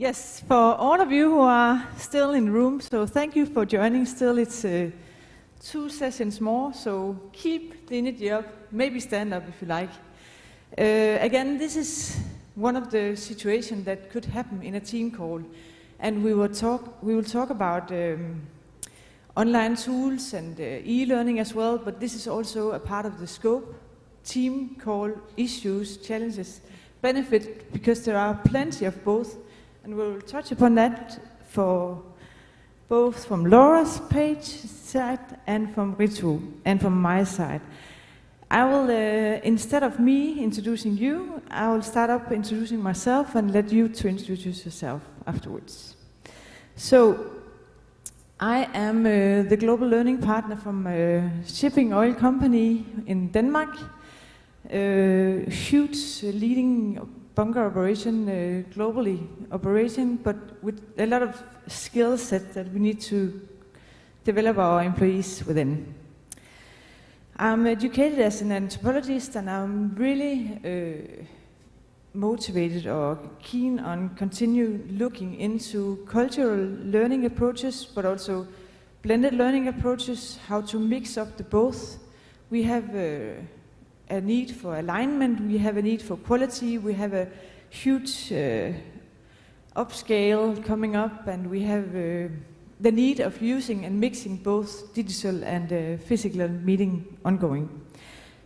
Yes, for all of you who are still in the room, so thank you for joining. Still, it's 2 sessions more, so keep the energy up, maybe stand up if you like. Again, this is one of the situations that could happen in a team call, and we will talk about online tools and e-learning as well, but this is also a part of the scope. Team call issues, challenges, benefit, because there are plenty of both. And we'll touch upon that for both from Laura's page side and from Ritu and from my side. I will, instead of me introducing you, I will start up introducing myself and let you to introduce yourself afterwards. So, I am the global learning partner from a shipping oil company in Denmark, huge leading bunker operation, globally operation, but with a lot of skill set that we need to develop our employees within. I'm educated as an anthropologist, and I'm really motivated or keen on continue looking into cultural learning approaches, but also blended learning approaches, how to mix up the both. We have a need for alignment, we have a need for quality, we have a huge upscale coming up, and we have the need of using and mixing both digital and physical meeting ongoing.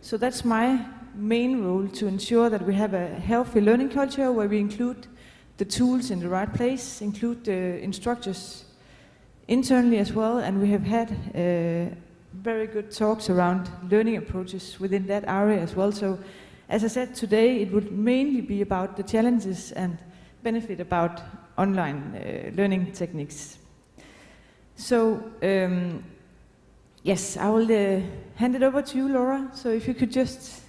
So that's my main role, to ensure that we have a healthy learning culture where we include the tools in the right place, include the instructors internally as well, and we have had very good talks around learning approaches within that area as well. So, as I said today, it would mainly be about the challenges and benefit about online learning techniques. So, yes, I will hand it over to you, Laura. So if you could just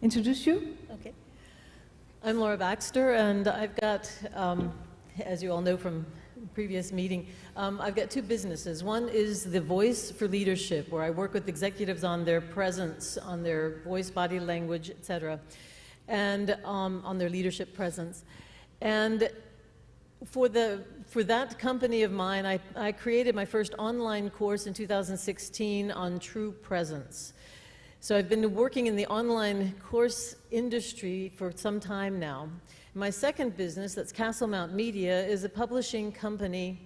introduce you. Okay. I'm Laura Baxter, and I've got, as you all know from previous meeting, I've got 2 businesses. One is the Voice for Leadership, where I work with executives on their presence, on their voice, body language, etc., and on their leadership presence. And for that company of mine, I created my first online course in 2016 on true presence. So I've been working in the online course industry for some time now. My second business, that's Castle Mount Media, is a publishing company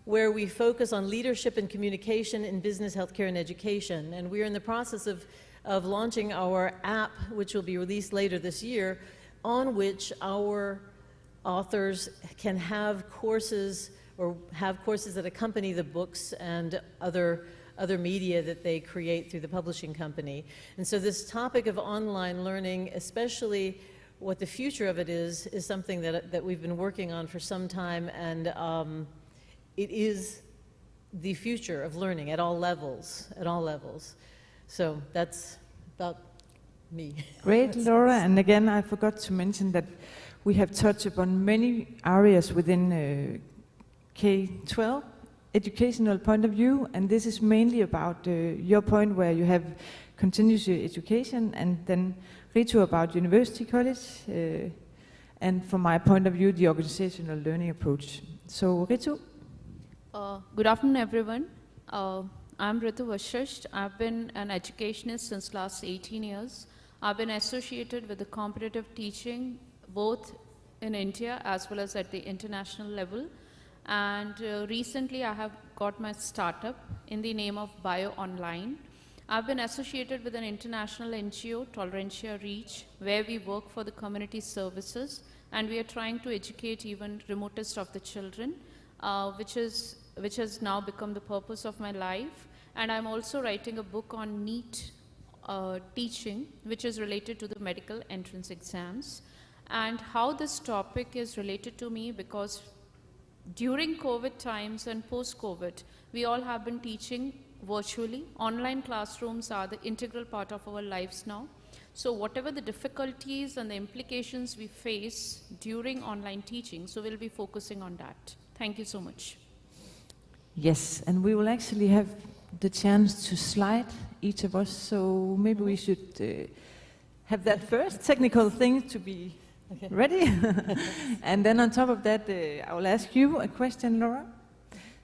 where we focus on leadership and communication in business, healthcare, and education. And we're in the process of launching our app, which will be released later this year, on which our authors can have courses, or have courses that accompany the books and other media that they create through the publishing company. And so this topic of online learning, especially what the future of it is something that we've been working on for some time, and it is the future of learning at all levels, So that's about me. Great, Laura. And again, I forgot to mention that we have touched upon many areas within K-12 educational point of view, and this is mainly about your point where you have continuous education, and then Ritu about university college, and from my point of view, the organizational learning approach. So, Ritu? Good afternoon, everyone. I'm Ritu Vashishtha. I've been an educationist since last 18 years. I've been associated with the competitive teaching, both in India as well as at the international level. And recently, I have got my startup in the name of Bio Online. I've been associated with an international NGO, Tolerantia Reach, where we work for the community services, and we are trying to educate even remotest of the children, which has now become the purpose of my life. And I'm also writing a book on NEET teaching, which is related to the medical entrance exams. And how this topic is related to me, because during COVID times and post-COVID, we all have been teaching virtually. Online classrooms are the integral part of our lives now. So whatever the difficulties and the implications we face during online teaching, so we'll be focusing on that. Thank you so much. Yes, and we will actually have the chance to slide, each of us, so maybe we should have that first technical thing to be Ready? And then on top of that, I will ask you a question, Laura.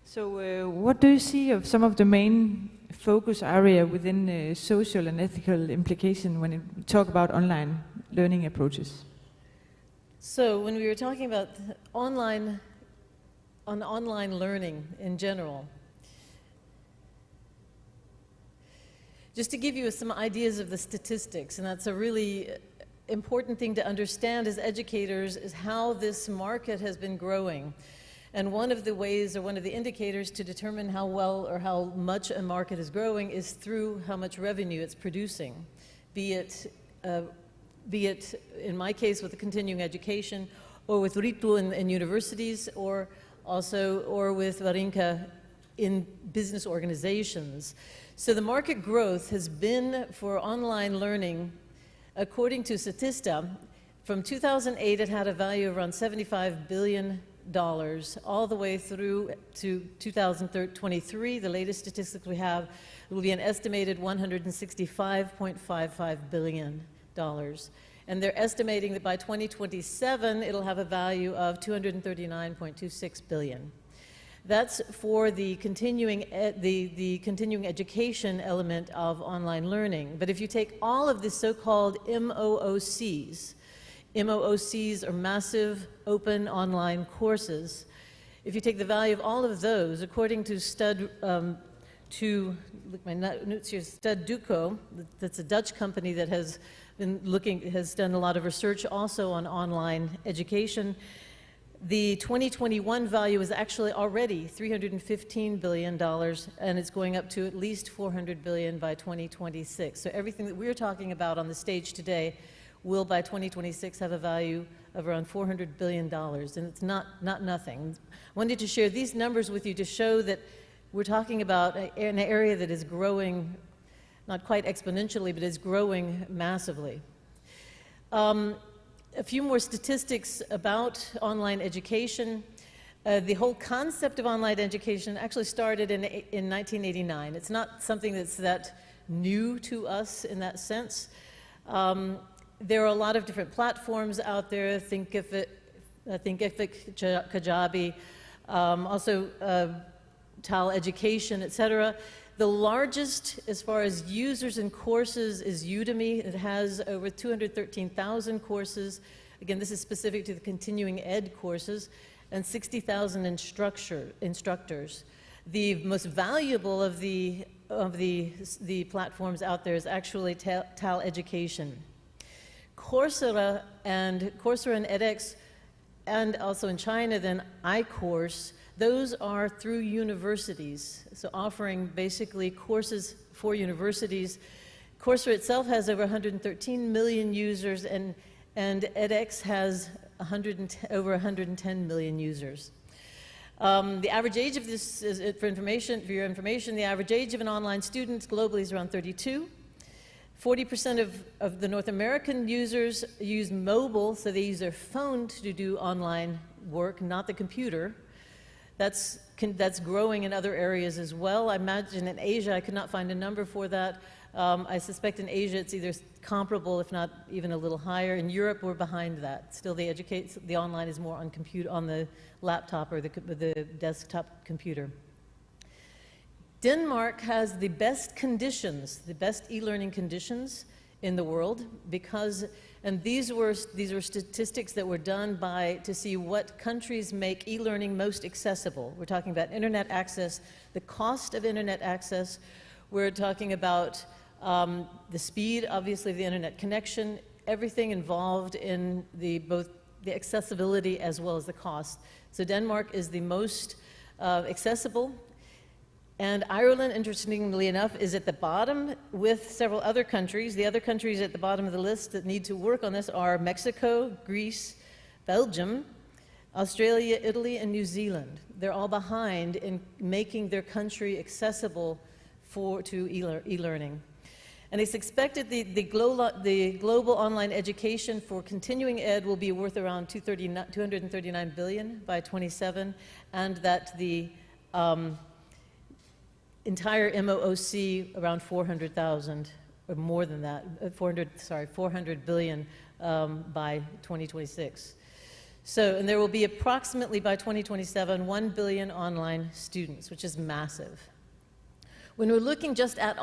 So what do you see of some of the main focus area within social and ethical implication when you talk about online learning approaches? So when we were talking about online learning in general, just to give you some ideas of the statistics, and that's a really important thing to understand as educators, is how this market has been growing. And one of the ways, or one of the indicators to determine how well or how much a market is growing is through how much revenue it's producing, be it in my case with the continuing education, or with Ritu in universities, or with Varinka in business organizations. So the market growth has been for online learning, according to Statista, from 2008 it had a value of around $75 billion, all the way through to 2023, the latest statistics we have, it will be an estimated $165.55 billion. And they're estimating that by 2027, it'll have a value of $239.26 billion. That's for the continuing education element of online learning. But if you take all of the so-called MOOCs are massive open online courses. If you take the value of all of those, according to Studduco, that's a Dutch company that has done a lot of research also on online education. The 2021 value is actually already $315 billion, and it's going up to at least $400 billion by 2026. So everything that we're talking about on the stage today will by 2026 have a value of around $400 billion, and it's not nothing. I wanted to share these numbers with you to show that we're talking about an area that is growing, not quite exponentially, but is growing massively. A few more statistics about online education. The whole concept of online education actually started in 1989. It's not something that's that new to us in that sense. There are a lot of different platforms out there, Thinkific, Kajabi, also TAL Education, etc. The largest, as far as users and courses, is Udemy. It has over 213,000 courses. Again, this is specific to the continuing ed courses, and 60,000 instructors. The most valuable of the platforms out there is actually TAL Education. Coursera and edX, and also in China then iCourse, those are through universities, so offering basically courses for universities. Coursera itself has over 113 million users, and edX has over 110 million users. The average age of this, for your information, the average age of an online student globally is around 32. 40% of the North American users use mobile, so they use their phone to do online work, not the computer. That's growing in other areas as well. I imagine in Asia, I could not find a number for that. I suspect in Asia it's either comparable, if not even a little higher. In Europe, we're behind that. Still, the online is more on the laptop or the desktop computer. Denmark has the best conditions, the best e-learning conditions in the world, and these were statistics that were done to see what countries make e-learning most accessible. We're talking about internet access, the cost of internet access. We're talking about the speed, obviously, of the internet connection, everything involved in both the accessibility as well as the cost. So Denmark is the most accessible. And Ireland, interestingly enough, is at the bottom with several other countries. The other countries at the bottom of the list that need to work on this are Mexico, Greece, Belgium, Australia, Italy, and New Zealand. They're all behind in making their country accessible to e-learning. And it's expected the global online education for continuing ed will be worth around $239 billion by 27, and that the entire MOOC around 400,000, or more than that, 400 billion by 2026. So, and there will be approximately by 2027, 1 billion online students, which is massive. When we're looking just at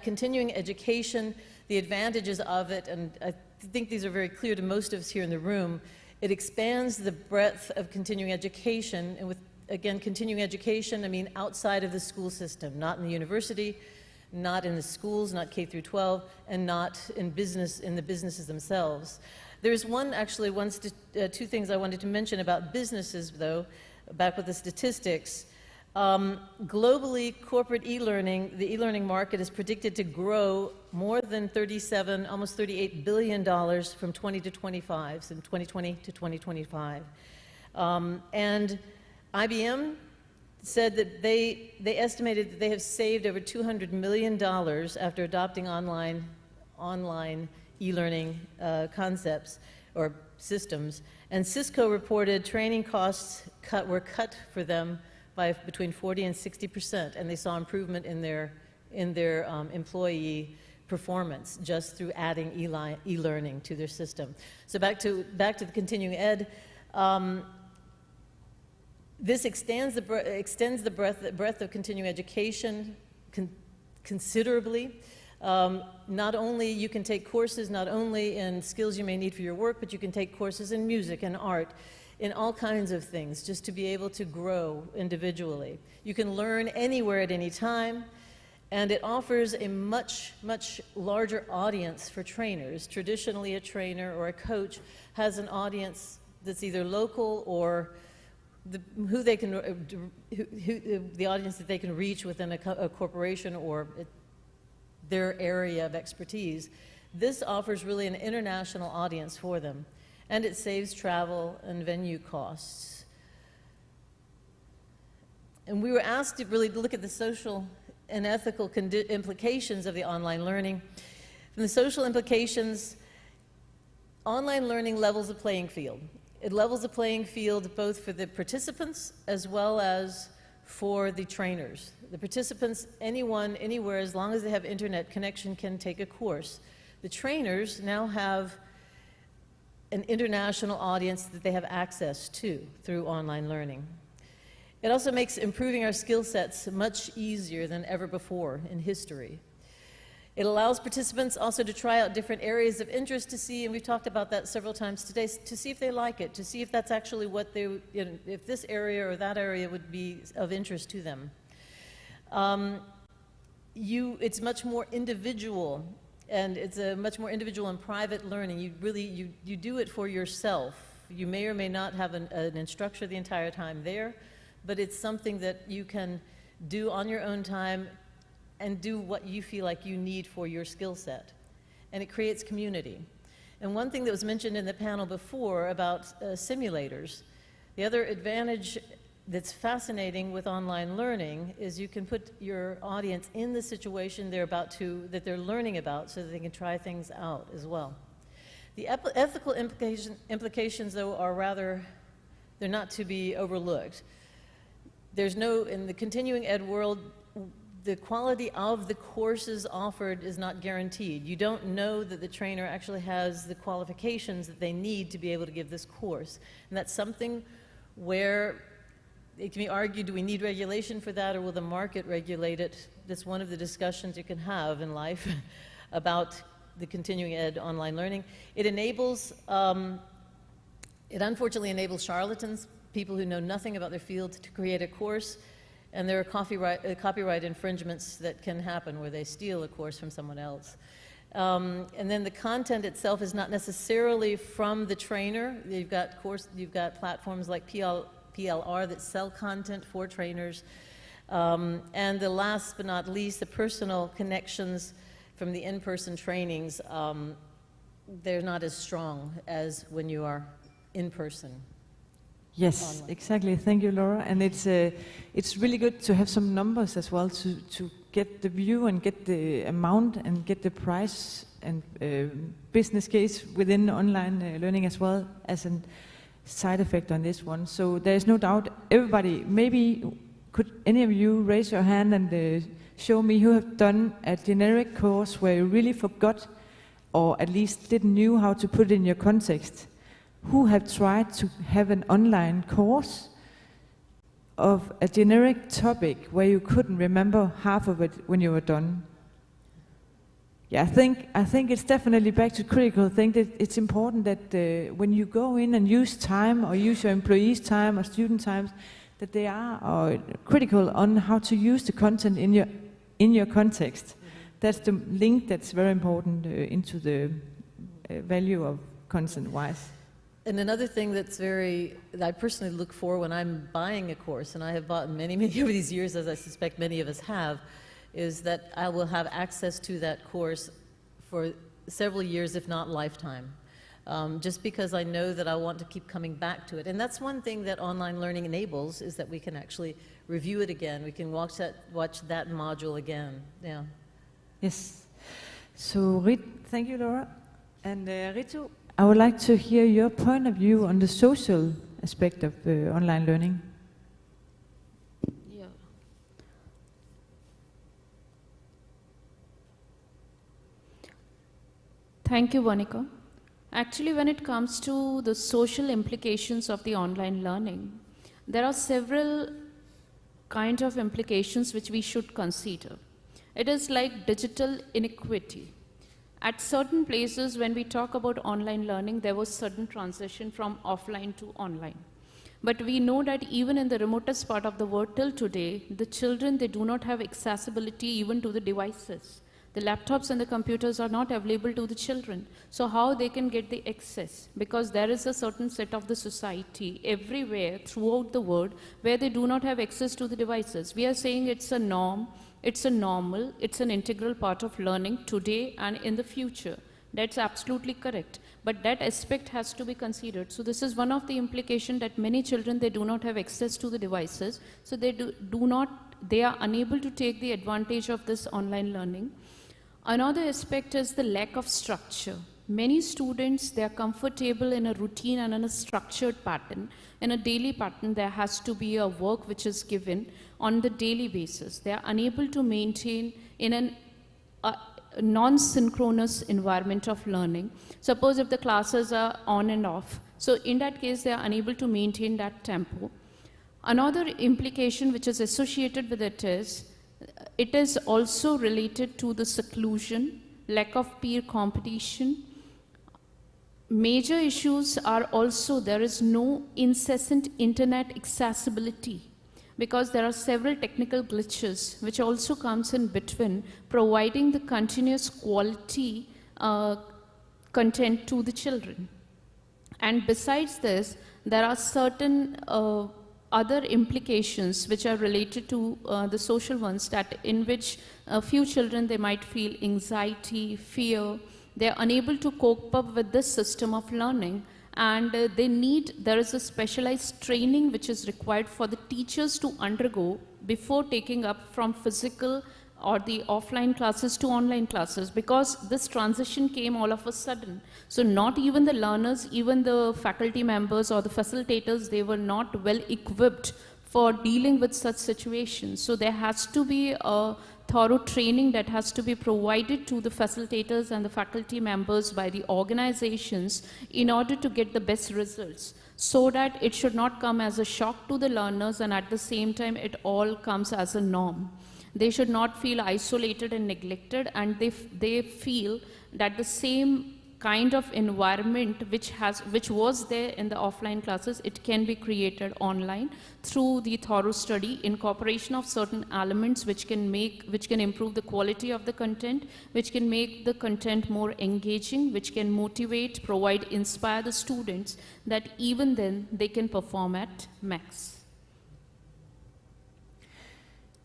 continuing education, the advantages of it, and I think these are very clear to most of us here in the room, it expands the breadth of continuing education, and with, again, continuing education, I mean outside of the school system, not in the university, not in the schools, not K through 12, and not in the businesses themselves. There's two things I wanted to mention about businesses, though, back with the statistics. Globally, corporate e-learning, the e-learning market is predicted to grow more than almost $38 billion from 2020 to 2025. And IBM said that they estimated that they have saved over $200 million after adopting online e-learning concepts or systems. And Cisco reported training costs were cut for them by between 40 and 60%, and they saw improvement in their employee performance just through adding e-learning to their system. So back to the continuing ed. This extends the breadth of continuing education considerably. Not only you can take courses not only in skills you may need for your work, but you can take courses in music and art, in all kinds of things, just to be able to grow individually. You can learn anywhere at any time, and it offers a much, much larger audience for trainers. Traditionally, a trainer or a coach has an audience that's either local or the audience that they can reach within a corporation or their area of expertise. This offers really an international audience for them, and it saves travel and venue costs. And we were asked to really look at the social and ethical implications of the online learning. From the social implications, online learning levels the playing field. It levels the playing field both for the participants as well as for the trainers. The participants, anyone, anywhere, as long as they have internet connection, can take a course. The trainers now have an international audience that they have access to through online learning. It also makes improving our skill sets much easier than ever before in history. It allows participants also to try out different areas of interest to see, and we've talked about that several times today, to see if they like it, to see if that's actually what they, if this area or that area would be of interest to them. It's much more individual, and it's a much more individual and private learning. You do it for yourself. You may or may not have an instructor the entire time there, but it's something that you can do on your own time and do what you feel like you need for your skill set. And it creates community. And one thing that was mentioned in the panel before about simulators, the other advantage that's fascinating with online learning is you can put your audience in the situation that they're learning about so that they can try things out as well. The ethical implications, though, they're not to be overlooked. In the continuing ed world, the quality of the courses offered is not guaranteed. You don't know that the trainer actually has the qualifications that they need to be able to give this course. And that's something where it can be argued, do we need regulation for that, or will the market regulate it? That's one of the discussions you can have in life about the continuing ed online learning. It unfortunately enables charlatans, people who know nothing about their field, to create a course. And there are copyright infringements that can happen where they steal a course from someone else. And then the content itself is not necessarily from the trainer. You've got platforms like PLR that sell content for trainers. And the last but not least, the personal connections from the in-person trainings, they're not as strong as when you are in person. Yes, online. Exactly. Thank you, Laura. And it's really good to have some numbers as well to get the view and get the amount and get the price and business case within online learning as well as a side effect on this one. So there is no doubt, everybody, maybe could any of you raise your hand and show me who have done a generic course where you really forgot or at least didn't know how to put it in your context, who have tried to have an online course of a generic topic where you couldn't remember half of it when you were done? Yeah, I think it's definitely back to critical. I think that it's important that when you go in and use time or use your employees' time or student times, that they are critical on how to use the content in your context. Mm-hmm. That's the link that's very important into the value of content-wise. And another thing that I personally look for when I'm buying a course, and I have bought many over these years, as I suspect many of us have, is that I will have access to that course for several years, if not lifetime. Just because I know that I want to keep coming back to it. And that's one thing that online learning enables, is that we can actually review it again. We can watch that module again. Yeah. Yes. So, thank you, Laura. And Ritu, I would like to hear your point of view on the social aspect of online learning. Thank you, Varinka. Actually, when it comes to the social implications of the online learning, there are several kinds of implications which we should consider. It is like digital inequity. At certain places, when we talk about online learning, there was sudden transition from offline to online. But we know that even in the remotest part of the world till today, the children, they do not have accessibility even to the devices. The laptops and the computers are not available to the children. So how they can get the access? Because there is a certain set of the society everywhere throughout the world where they do not have access to the devices. We are saying it's a norm, it's a normal, it's an integral part of learning today and in the future. That's absolutely correct. But that aspect has to be considered. So this is one of the implications that many children, they do not have access to the devices. So they are unable to take the advantage of this online learning. Another aspect is the lack of structure. Many students, they are comfortable in a routine and in a structured pattern. In a daily pattern, there has to be a work which is given on the daily basis. They are unable to maintain in a non-synchronous environment of learning. Suppose if the classes are on and off, so in that case, they are unable to maintain that tempo. Another implication which is associated with it is also related to the seclusion, lack of peer competition. Major issues are also there is no incessant internet accessibility, because there are several technical glitches which also comes in between providing the continuous quality content to the children. And besides this, there are certain other implications which are related to the social ones, that in which a few children, they might feel anxiety, fear. They're unable to cope up with this system of learning, and there is a specialized training which is required for the teachers to undergo before taking up from physical or the offline classes to online classes, because this transition came all of a sudden. So not even the learners, even the faculty members or the facilitators, they were not well equipped for dealing with such situations. So there has to be a thorough training that has to be provided to the facilitators and the faculty members by the organizations in order to get the best results, so that it should not come as a shock to the learners, and at the same time it all comes as a norm. They should not feel isolated and neglected, and they feel that the same kind of environment which was there in the offline classes, it can be created online through the thorough study, incorporation of certain elements which can improve the quality of the content, which can make the content more engaging, which can motivate, inspire the students, that even then they can perform at max.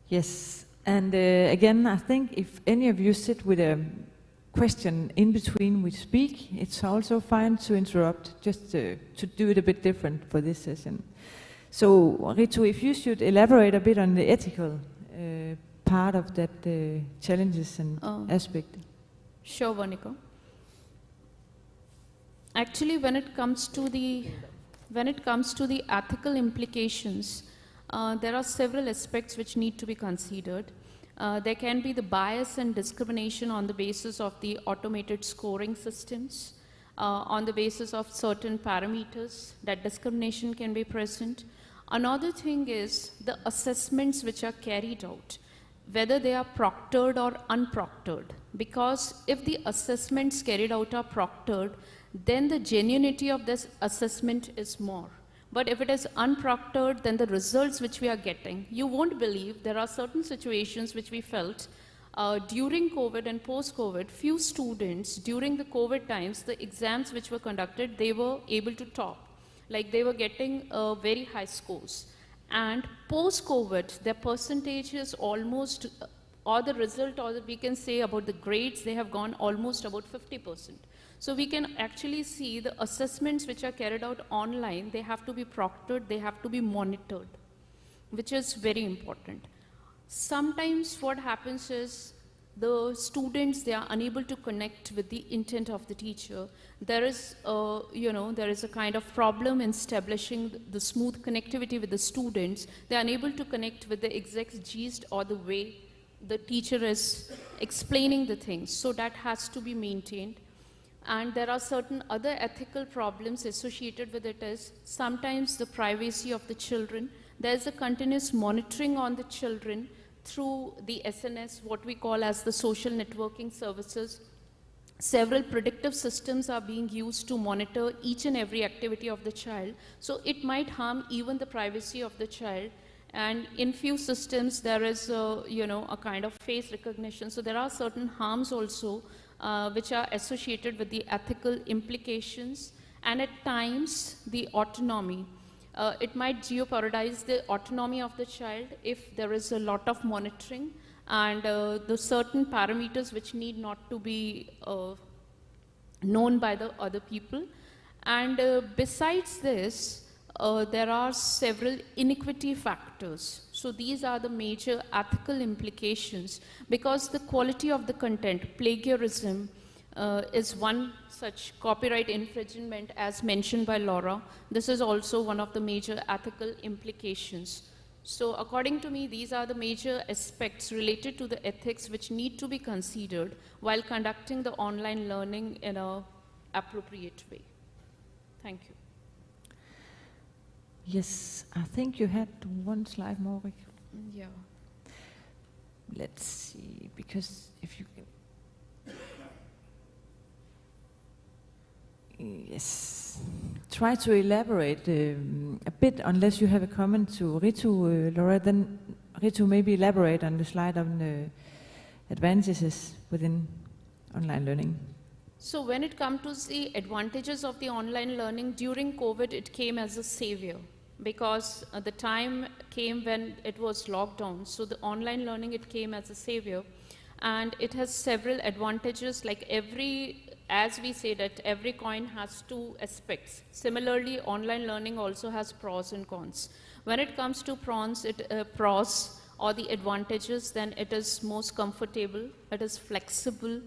Yes. And again, I think if any of you sit with a question in between we speak, it's also fine to interrupt, just to do it a bit different for this session. So, Ritu, if you should elaborate a bit on the ethical part of that challenges and aspect. Sure, Varinka. Actually, when it comes to the ethical implications, there are several aspects which need to be considered. There can be the bias and discrimination on the basis of the automated scoring systems, on the basis of certain parameters, that discrimination can be present. Another thing is the assessments which are carried out, whether they are proctored or unproctored. Because if the assessments carried out are proctored, then the genuinity of this assessment is more. But if it is unproctored, then the results which we are getting, you won't believe there are certain situations which we felt during COVID and post-COVID, few students during the COVID times, the exams which were conducted, they were able to top. Like they were getting very high scores. And post-COVID, their percentage is almost, or the result, or we can say about the grades, they have gone almost about 50%. So we can actually see the assessments which are carried out online, they have to be proctored, they have to be monitored, which is very important. Sometimes what happens is the students, they are unable to connect with the intent of the teacher. There is, there is a kind of problem in establishing the smooth connectivity with the students. They are unable to connect with the exact gist or the way the teacher is explaining the things. So that has to be maintained. And there are certain other ethical problems associated with it as sometimes the privacy of the children. There's a continuous monitoring on the children through the SNS, what we call as the social networking services. Several predictive systems are being used to monitor each and every activity of the child. So it might harm even the privacy of the child. And in few systems, there is a kind of face recognition. So there are certain harms also which are associated with the ethical implications, and at times the autonomy. It might jeopardize the autonomy of the child if there is a lot of monitoring and the certain parameters which need not to be known by the other people. And besides this, there are several inequity factors. So these are the major ethical implications, because the quality of the content, plagiarism, is one such copyright infringement as mentioned by Laura. This is also one of the major ethical implications. So according to me, these are the major aspects related to the ethics which need to be considered while conducting the online learning in an appropriate way. Thank you. Yes, I think you had one slide more, Ritu. Yeah. Let's see, because if you can... Yes. Try to elaborate a bit, unless you have a comment to Ritu, Laura, then Ritu, maybe elaborate on the slide on the advantages within online learning. So when it comes to the advantages of the online learning, during COVID, it came as a savior, because the time came when it was lockdown. So the online learning, it came as a savior, and it has several advantages. Like as we say that every coin has two aspects. Similarly, online learning also has pros and cons. When it comes to pros or the advantages, then it is most comfortable, it is flexible.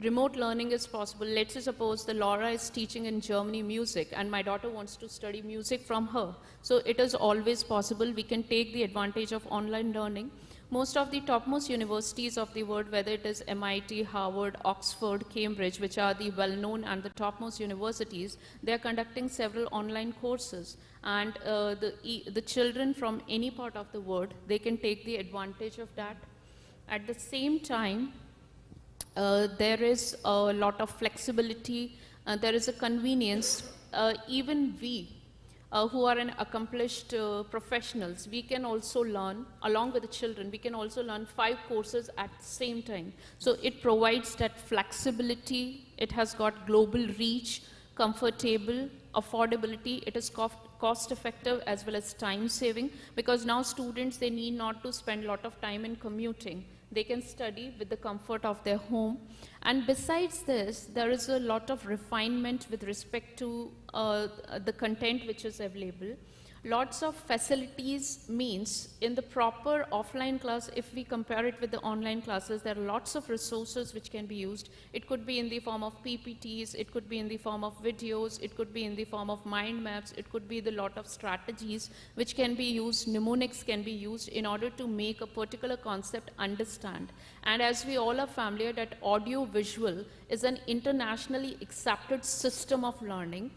Remote learning is possible. Let's say suppose the Laura is teaching in Germany music and my daughter wants to study music from her. So it is always possible. We can take the advantage of online learning. Most of the topmost universities of the world, whether it is MIT, Harvard, Oxford, Cambridge, which are the well-known and the topmost universities, they are conducting several online courses. And the children from any part of the world, they can take the advantage of that. At the same time, there is a lot of flexibility, there is a convenience. Even we, who are an accomplished professionals, we can also learn, along with the children, we can also learn 5 courses at the same time. So it provides that flexibility, it has got global reach, comfortable, affordability, it is cost effective as well as time saving, because now students, they need not to spend a lot of time in commuting. They can study with the comfort of their home. And besides this, there is a lot of refinement with respect to the content which is available. lots of facilities means in the proper offline class, if we compare it with the online classes, there are lots of resources which can be used. It could be in the form of PPTs, it could be in the form of videos, it could be in the form of mind maps, it could be the lot of strategies which can be used, mnemonics can be used in order to make a particular concept understand. And as we all are familiar that audio visual is an internationally accepted system of learning.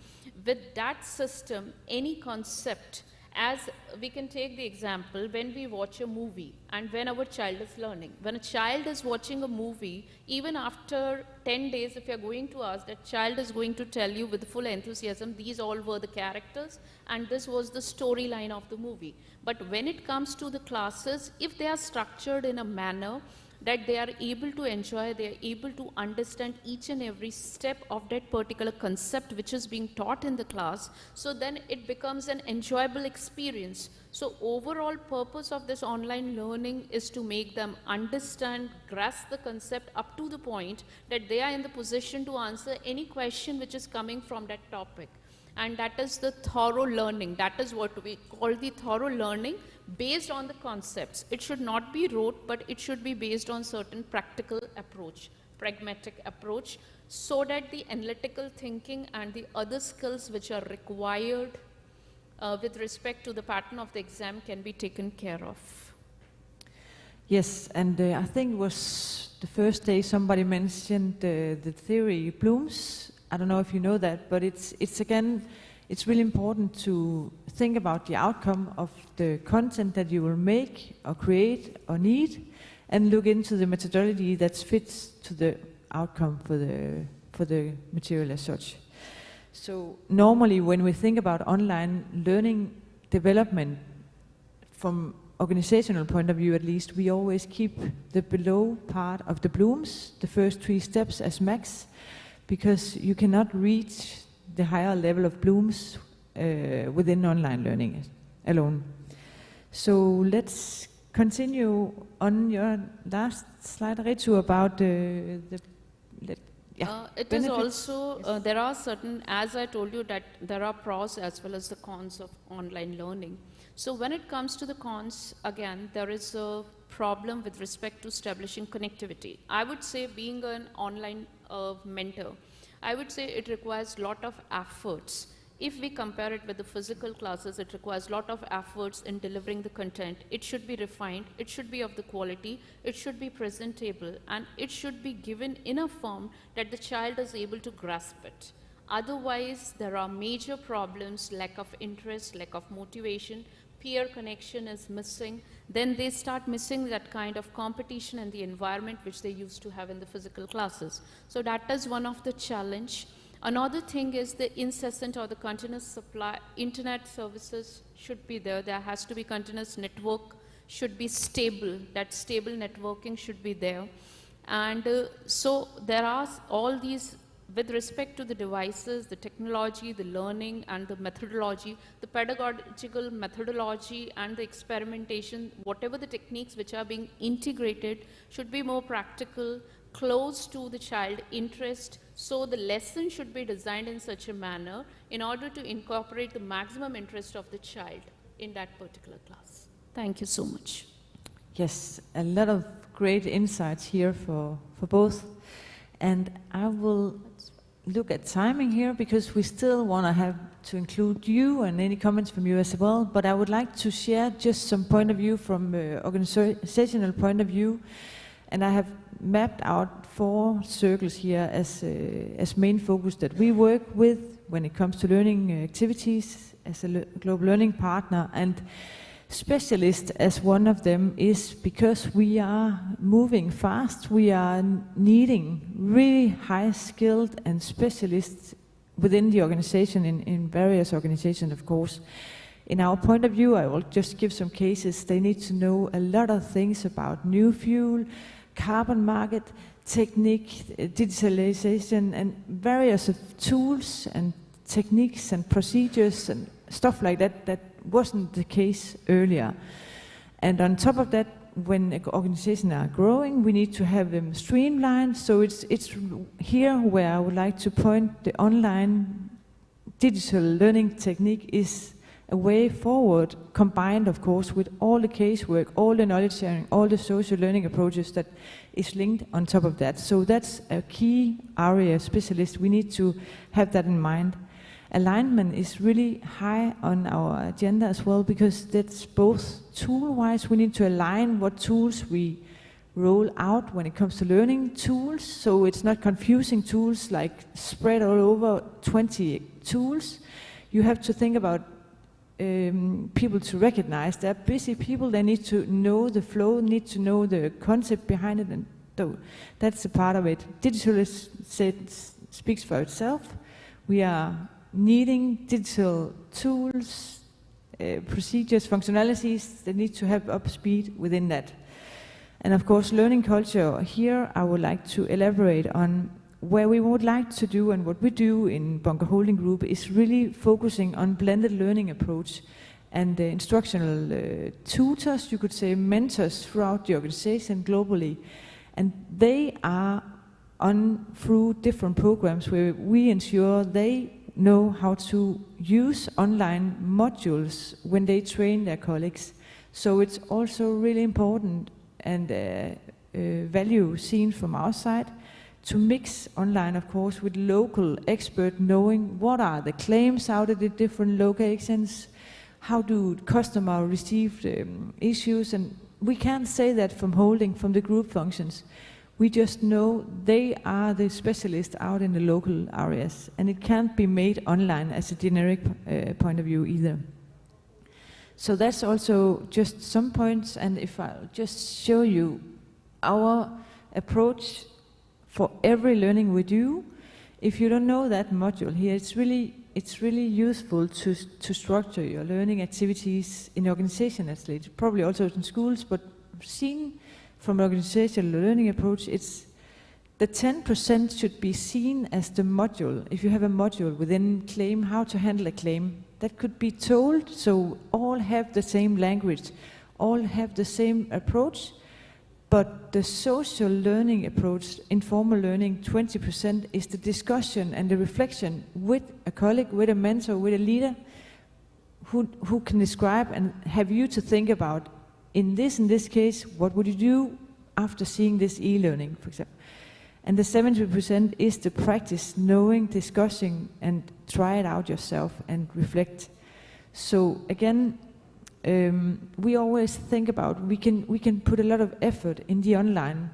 With that system, any concept, as we can take the example when we watch a movie and when our child is learning. When a child is watching a movie, even after 10 days, if you're going to ask, that child is going to tell you with full enthusiasm, these all were the characters and this was the storyline of the movie. But when it comes to the classes, if they are structured in a manner that they are able to enjoy, they are able to understand each and every step of that particular concept which is being taught in the class, so then it becomes an enjoyable experience. So overall purpose of this online learning is to make them understand, grasp the concept up to the point that they are in the position to answer any question which is coming from that topic. And that is the thorough learning. That is what we call the thorough learning based on the concepts. It should not be rote, but it should be based on certain practical approach, pragmatic approach, so that the analytical thinking and the other skills which are required with respect to the pattern of the exam can be taken care of. Yes, and I think it was the first day somebody mentioned the theory blooms. I don't know if you know that, but it's again, it's really important to think about the outcome of the content that you will make or create or need, and look into the methodology that fits to the outcome for the material as such. So normally when we think about online learning development, from organizational point of view at least, we always keep the below part of the blooms, the first 3 steps as max, because you cannot reach the higher level of blooms within online learning alone. So let's continue on your last slide, Ritu, about the it benefits. is also, there are certain, as I told you, that there are pros as well as the cons of online learning. So when it comes to the cons, again, there is a problem with respect to establishing connectivity. I would say being an online mentor, I would say it requires a lot of efforts. If we compare it with the physical classes, it requires a lot of efforts in delivering the content. It should be refined, it should be of the quality, it should be presentable, and it should be given in a form that the child is able to grasp it. Otherwise, there are major problems, lack of interest, lack of motivation, peer connection is missing. Then they start missing that kind of competition and the environment which they used to have in the physical classes. So that is one of the challenge. Another thing is the incessant or the continuous supply. Internet services should be there. There has to be continuous network, should be stable. That stable networking should be there. And so there are all these, with respect to the devices, the technology, the learning and the methodology, the pedagogical methodology and the experimentation, whatever the techniques which are being integrated should be more practical, close to the child interest. So the lesson should be designed in such a manner in order to incorporate the maximum interest of the child in that particular class. Thank you so much. Yes, a lot of great insights here for both. And I will look at timing here because we still want to have to include you and any comments from you as well. But I would like to share just some point of view from organizational point of view. And I have mapped out 4 circles here as main focus that we work with when it comes to learning activities as a global learning partner. And specialist as one of them is because we are moving fast, we are needing really high skilled and specialists within the organization, in various organizations of course. In our point of view, I will just give some cases. They need to know a lot of things about new fuel, carbon market, technique, digitalization, and various of tools and techniques and procedures and stuff like that that wasn't the case earlier. And on top of that, when organizations are growing, we need to have them streamlined. So it's here where I would like to point the online digital learning technique is a way forward, combined of course with all the casework, all the knowledge sharing, all the social learning approaches that is linked on top of that. So that's a key area specialist. We need to have that in mind. Alignment is really high on our agenda as well, because that's both tool-wise, we need to align what tools we roll out when it comes to learning tools, so it's not confusing tools like spread all over 20 tools. You have to think about people to recognize they're busy people, they need to know the flow, need to know the concept behind it, and that's a part of it. Digital speaks for itself. We are needing digital tools, procedures, functionalities that need to have up speed within that. And of course, learning culture, here I would like to elaborate on where we would like to do, and what we do in Bunker Holding Group is really focusing on blended learning approach and instructional tutors, you could say mentors throughout the organization globally. And they are on through different programs where we ensure they know how to use online modules when they train their colleagues. So it's also really important and value seen from our side to mix online, of course, with local expert knowing what are the claims out of the different locations, how do customer receive issues, and we can't say that from holding, from the group functions. We just know they are the specialists out in the local areas, and it can't be made online as a generic point of view either. So that's also just some points, and if I'll just show you our approach for every learning we do. If you don't know that module here, it's really useful to structure your learning activities in organization at least, probably also in schools, but seen from organizational learning approach, it's the 10% should be seen as the module. If you have a module within claim, how to handle a claim, that could be told, so all have the same language, all have the same approach, but the social learning approach, informal learning, 20% is the discussion and the reflection with a colleague, with a mentor, with a leader, who can describe and have you to think about, in this case, what would you do after seeing this e-learning, for example. And the 70% is the practice, knowing, discussing, and try it out yourself and reflect. So again, we always think about, we can put a lot of effort in the online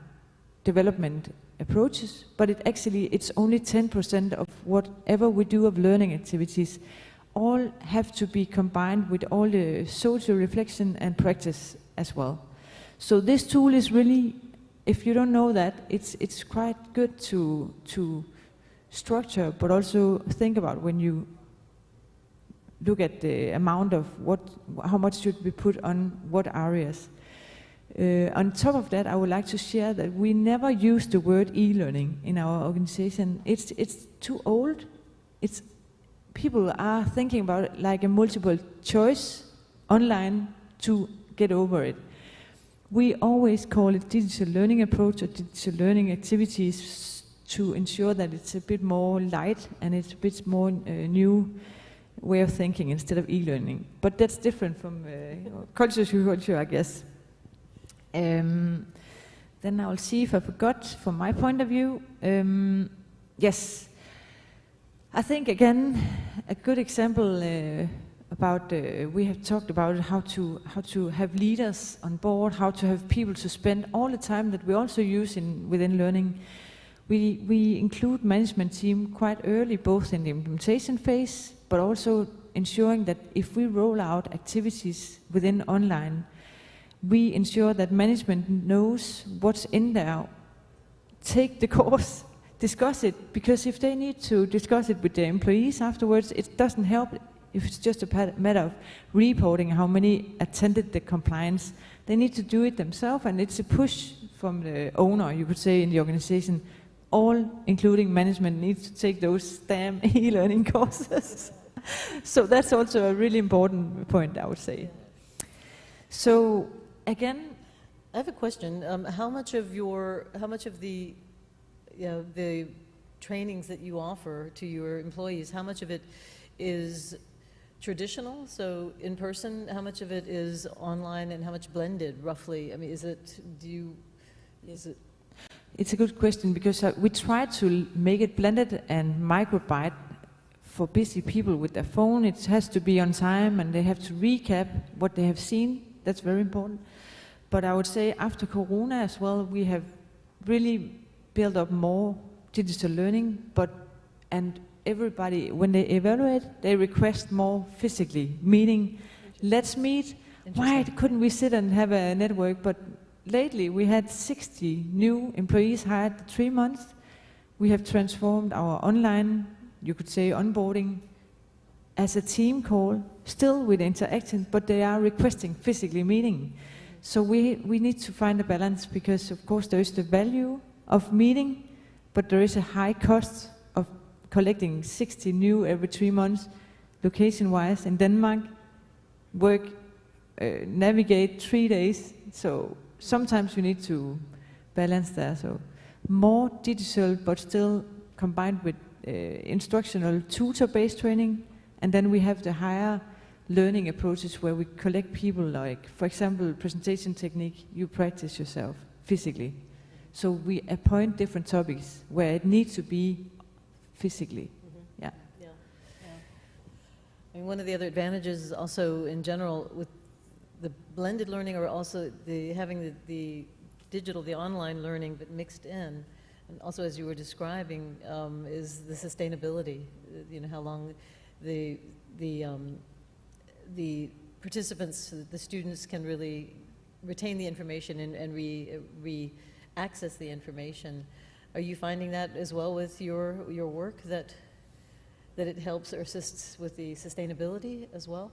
development approaches, but it's only 10% of whatever we do of learning activities. All have to be combined with all the social reflection and practice as well. So this tool is really, if you don't know that, it's quite good to structure, but also think about when you look at the amount of how much should be put on what areas. On top of that, I would like to share that we never use the word e-learning in our organization. It's too old. People are thinking about it like a multiple choice online to get over it. We always call it digital learning approach or digital learning activities to ensure that it's a bit more light and it's a bit more new way of thinking instead of e-learning. But that's different from culture to culture, I guess. Then I'll see if I forgot from my point of view. Yes, I think again a good example about we have talked about how to have leaders on board, how to have people to spend all the time that we also use within learning. We include management team quite early, both in the implementation phase, but also ensuring that if we roll out activities within online, we ensure that management knows what's in there, take the course, discuss it, because if they need to discuss it with their employees afterwards, it doesn't help if it's just a matter of reporting how many attended the compliance. They need to do it themselves, and it's a push from the owner, you could say, in the organization. All, including management, needs to take those damn e-learning courses. So that's also a really important point, I would say. So again, I have a question. How much of the trainings that you offer to your employees, how much of it is traditional, so in person? How much of it is online and how much blended, roughly? I mean, is it It's a good question, because we try to make it blended and microbite for busy people with their phone. It has to be on time and they have to recap what they have seen. That's very important. But I would say after Corona as well, we have really built up more digital learning, and everybody, when they evaluate, they request more physically, meaning let's meet. Why couldn't we sit and have a network? But lately we had 60 new employees hired in 3 months. We have transformed our online, you could say, onboarding as a team call, still with interaction, but they are requesting physically meeting. So we need to find a balance, because of course there is the value of meeting, but there is a high cost of collecting 60 new every 3 months, location-wise in Denmark, navigate 3 days. So sometimes you need to balance there. So more digital, but still combined with instructional tutor-based training. And then we have the higher learning approaches where we collect people, like, for example, presentation technique, you practice yourself physically. So we appoint different topics where it needs to be physically. Yeah. I mean, one of the other advantages also in general with the blended learning, or also having the digital, the online learning, but mixed in, and also as you were describing, is the sustainability. You know, how long the participants, the students, can really retain the information and re-access the information. Are you finding that as well with your work, that it helps or assists with the sustainability as well?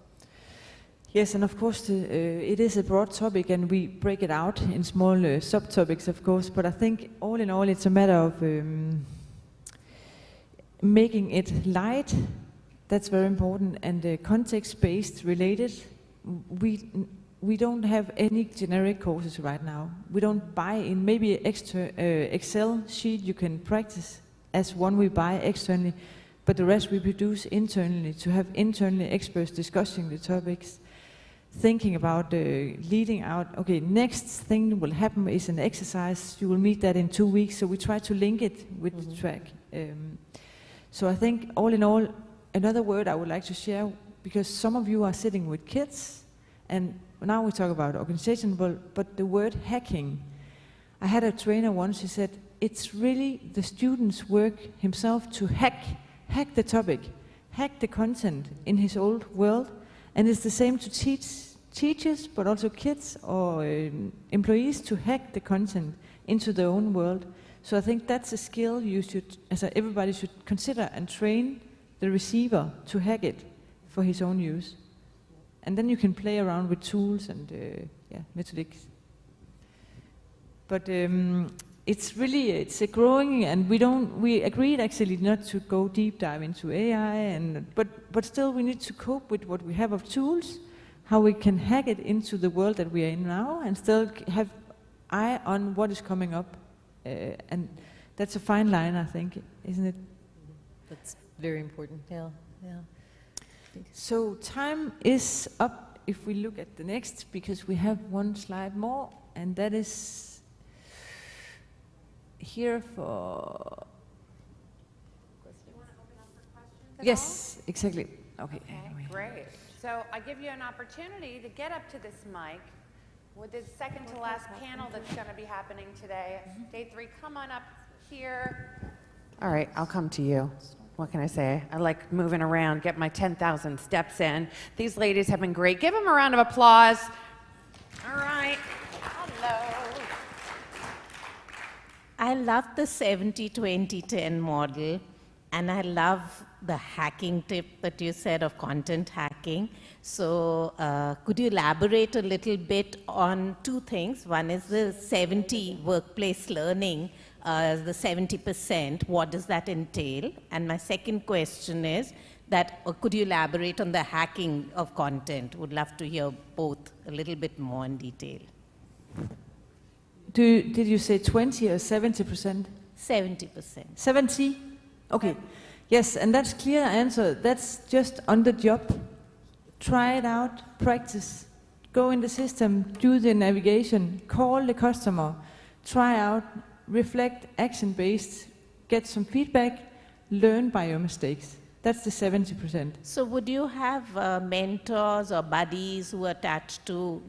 Yes, and of course it is a broad topic, and we break it out in small subtopics, of course, but I think all in all it's a matter of making it light. That's very important, and context-based related. We don't have any generic courses right now. We don't buy in maybe an extra Excel sheet you can practice as one we buy externally, but the rest we produce internally to have internally experts discussing the topics, thinking about leading out, okay, next thing will happen is an exercise, you will meet that in 2 weeks, so we try to link it with the track. So I think all in all, another word I would like to share, because some of you are sitting with kids, and now we talk about organization, but the word hacking. I had a trainer once, he said, it's really the student's work himself to hack the topic, hack the content in his old world, and it's the same to teachers, but also kids or employees to hack the content into their own world. So I think that's a skill you should, everybody should consider and train the receiver to hack it for his own use. And then you can play around with tools and methods. But it's a growing, and we agreed actually not to go deep dive into AI, but still we need to cope with what we have of tools, how we can hack it into the world that we are in now, and still have eye on what is coming up. And that's a fine line, I think, isn't it? That's very important, yeah. So time is up if we look at the next, because we have one slide more, and that is here for... You want to open up for questions at Yes, exactly. Okay. Okay, great. So I give you an opportunity to get up to this mic with the second to last panel that's going to be happening today. Day 3, come on up here. All right, I'll come to you. What can I say? I like moving around, get my 10,000 steps in. These ladies have been great. Give them a round of applause. All right. Hello. I love the 70-20-10 model, and I love the hacking tip that you said of content hacking. So could you elaborate a little bit on 2 things? One is the 70 workplace learning, the 70%, what does that entail? And my second question is that, could you elaborate on the hacking of content? Would love to hear both a little bit more in detail. Did you say 20 or 70%? 70%. 70? Okay. Yes, and that's clear answer. That's just on the job. try it out, practice, go in the system, do the navigation, call the customer, try out, reflect, action-based, get some feedback, learn by your mistakes. That's the 70%. So would you have mentors or buddies who are attached to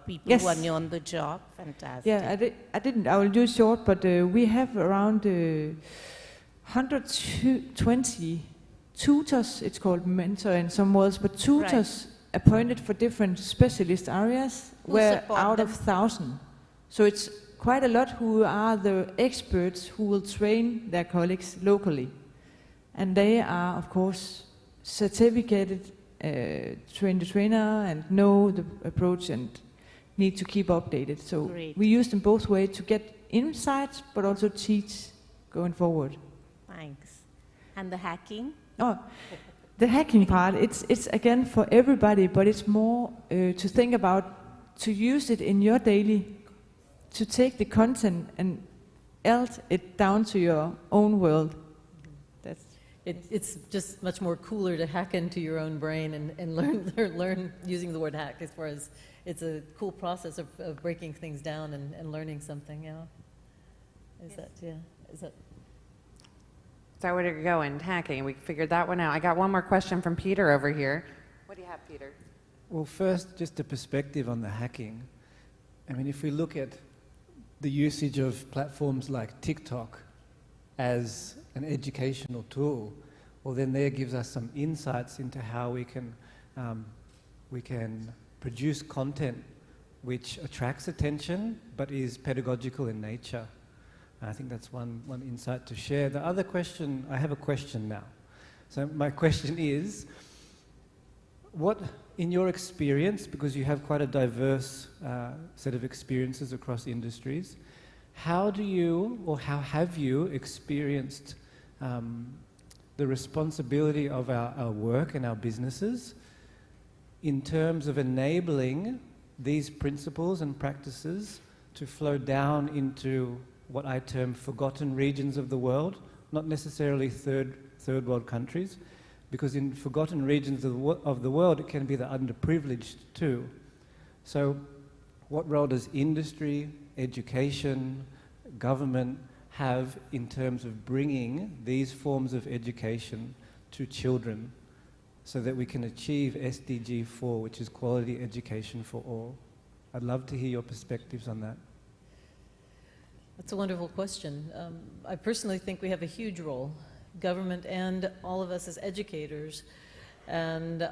people Yes. who are new on the job? Fantastic. Yeah, I didn't. I will do it short, but we have around 120 tutors. It's called mentor in some words, but tutors appointed for different specialist areas. We're out of 1,000. So it's quite a lot who are the experts who will train their colleagues locally. And they are, of course, certificated, trainer and know the approach and need to keep updated. So we use them both ways to get insights, but also teach going forward. Thanks. And the hacking? Oh, the hacking part, it's again for everybody, but it's more to think about, to use it in your daily, to take the content and melt it down to your own world. That's It's just much more cooler to hack into your own brain and learn using the word hack, as far as it's a cool process of breaking things down and learning something, you know? Is that where you're going, hacking? We figured that one out. I got one more question from Peter over here. What do you have, Peter? Well, first, just a perspective on the hacking. I mean, if we look at the usage of platforms like TikTok as an educational tool, well, then there gives us some insights into how we can produce content which attracts attention but is pedagogical in nature. And I think that's one insight to share. The other question, I have a question now. So my question is, what, in your experience, because you have quite a diverse set of experiences across industries, how do you, or how have you experienced the responsibility of our work and our businesses in terms of enabling these principles and practices to flow down into what I term forgotten regions of the world, not necessarily third world countries, because in forgotten regions of the world it can be the underprivileged too. So what role does industry, education, government have in terms of bringing these forms of education to children so that we can achieve SDG 4, which is quality education for all? I'd love to hear your perspectives on that. That's a wonderful question. I personally think we have a huge role, government and all of us as educators, and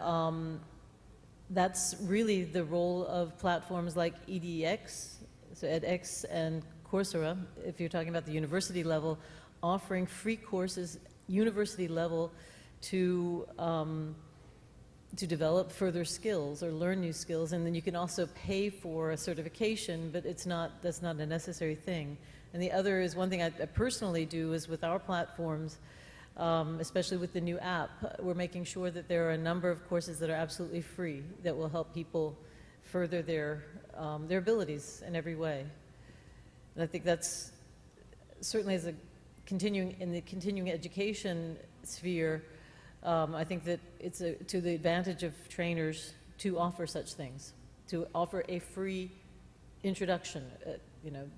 that's really the role of platforms like edX, so edX and Coursera, if you're talking about the university level, offering free courses, university level, to develop further skills or learn new skills, and then you can also pay for a certification, but that's not a necessary thing. And the other is, one thing I personally do is with our platforms, especially with the new app, we're making sure that there are a number of courses that are absolutely free that will help people further their abilities in every way. And I think that's certainly in the continuing education sphere, I think that it's to the advantage of trainers to offer such things, to offer a free introduction,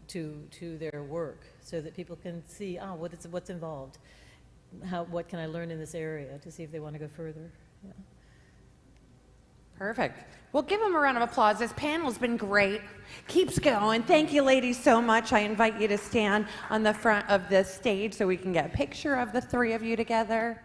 to their work, so that people can see, what's involved, what can I learn in this area, to see if they want to go further. Yeah. Perfect. Well, give them a round of applause. This panel's been great. Keeps going. Thank you, ladies, so much. I invite you to stand on the front of the stage so we can get a picture of the three of you together.